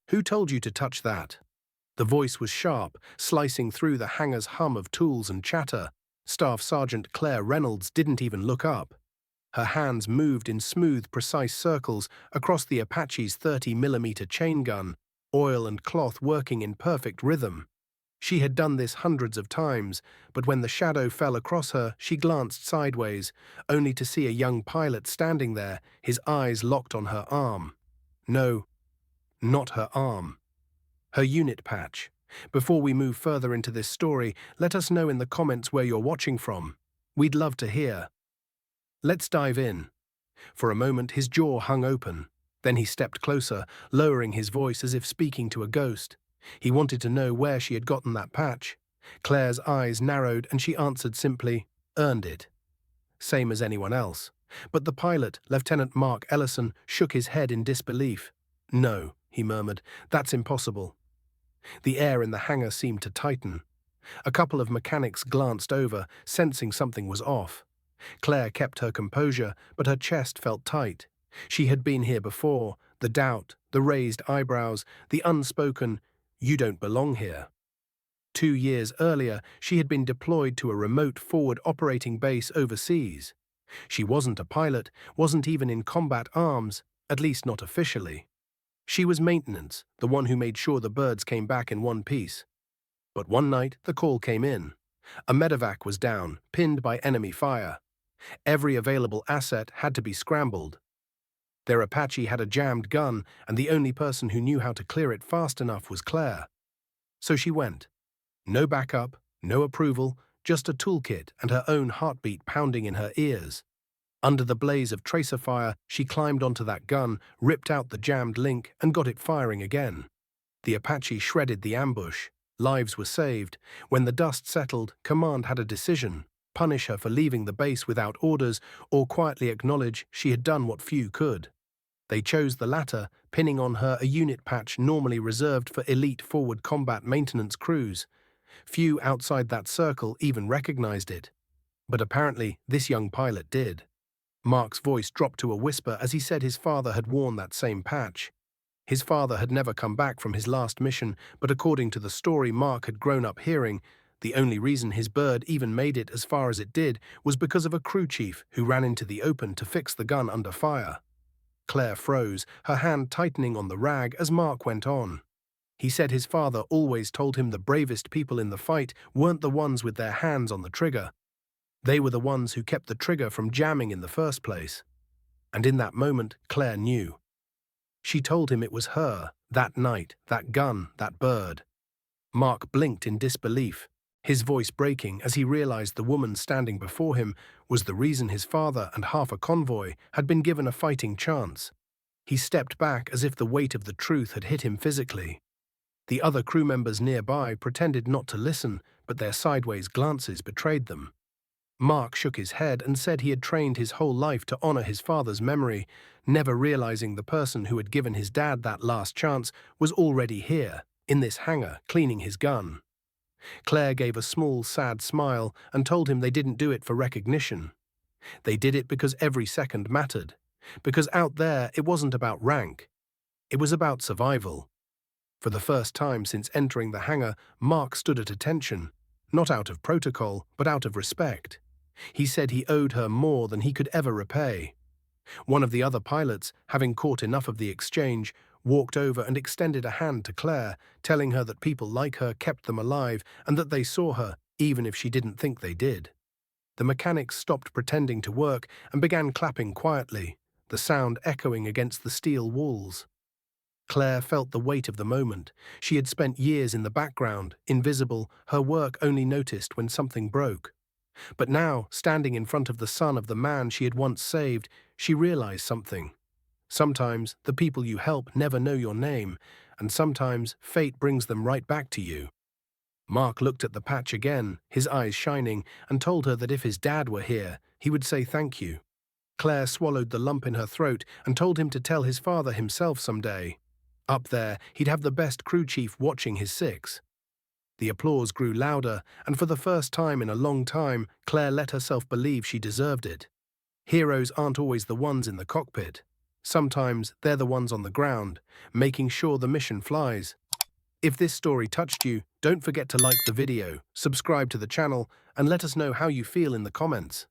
"Who told you to touch that?" The voice was sharp, slicing through the hangar's hum of tools and chatter. Staff Sergeant Claire Reynolds didn't even look up. Her hands moved in smooth, precise circles across the Apache's 30mm chain gun, oil and cloth working in perfect rhythm. She had done this hundreds of times, but when the shadow fell across her, she glanced sideways, only to see a young pilot standing there, his eyes locked on her arm. No, not her arm. Her unit patch. Before we move further into this story, let us know in the comments where you're watching from. We'd love to hear. Let's dive in. For a moment, his jaw hung open. Then he stepped closer, lowering his voice as if speaking to a ghost. He wanted to know where she had gotten that patch. Claire's eyes narrowed and she answered simply, "Earned it." Same as anyone else. But the pilot, Lieutenant Mark Ellison, shook his head in disbelief. "No," he murmured, "that's impossible." The air in the hangar seemed to tighten. A couple of mechanics glanced over, sensing something was off. Claire kept her composure, but her chest felt tight. She had been here before, the doubt, the raised eyebrows, the unspoken, "You don't belong here." 2 years earlier, she had been deployed to a remote forward operating base overseas. She wasn't a pilot, wasn't even in combat arms, at least not officially. She was maintenance, the one who made sure the birds came back in one piece. But one night, the call came in. A medevac was down, pinned by enemy fire. Every available asset had to be scrambled. Their Apache had a jammed gun, and the only person who knew how to clear it fast enough was Claire. So she went. No backup, no approval, just a toolkit and her own heartbeat pounding in her ears. Under the blaze of tracer fire, she climbed onto that gun, ripped out the jammed link, and got it firing again. The Apache shredded the ambush. Lives were saved. When the dust settled, Command had a decision: punish her for leaving the base without orders, or quietly acknowledge she had done what few could. They chose the latter, pinning on her a unit patch normally reserved for elite forward combat maintenance crews. Few outside that circle even recognized it. But apparently, this young pilot did. Mark's voice dropped to a whisper as he said his father had worn that same patch. His father had never come back from his last mission, but according to the story Mark had grown up hearing, the only reason his bird even made it as far as it did was because of a crew chief who ran into the open to fix the gun under fire. Claire froze, her hand tightening on the rag as Mark went on. He said his father always told him the bravest people in the fight weren't the ones with their hands on the trigger. They were the ones who kept the trigger from jamming in the first place. And in that moment, Claire knew. She told him it was her, that night, that gun, that bird. Mark blinked in disbelief, his voice breaking as he realized the woman standing before him was the reason his father and half a convoy had been given a fighting chance. He stepped back as if the weight of the truth had hit him physically. The other crew members nearby pretended not to listen, but their sideways glances betrayed them. Mark shook his head and said he had trained his whole life to honor his father's memory, never realizing the person who had given his dad that last chance was already here, in this hangar, cleaning his gun. Claire gave a small, sad smile and told him they didn't do it for recognition. They did it because every second mattered, because out there it wasn't about rank. It was about survival. For the first time since entering the hangar, Mark stood at attention, not out of protocol, but out of respect. He said he owed her more than he could ever repay. One of the other pilots, having caught enough of the exchange, walked over and extended a hand to Claire, telling her that people like her kept them alive and that they saw her, even if she didn't think they did. The mechanics stopped pretending to work and began clapping quietly, the sound echoing against the steel walls. Claire felt the weight of the moment. She had spent years in the background, invisible, her work only noticed when something broke. But now, standing in front of the son of the man she had once saved, she realized something. Sometimes the people you help never know your name, and sometimes fate brings them right back to you. Mark looked at the patch again, his eyes shining, and told her that if his dad were here, he would say thank you. Claire swallowed the lump in her throat and told him to tell his father himself someday. Up there, he'd have the best crew chief watching his six. The applause grew louder, and for the first time in a long time, Claire let herself believe she deserved it. Heroes aren't always the ones in the cockpit. Sometimes they're the ones on the ground, making sure the mission flies. If this story touched you, don't forget to like the video, subscribe to the channel, and let us know how you feel in the comments.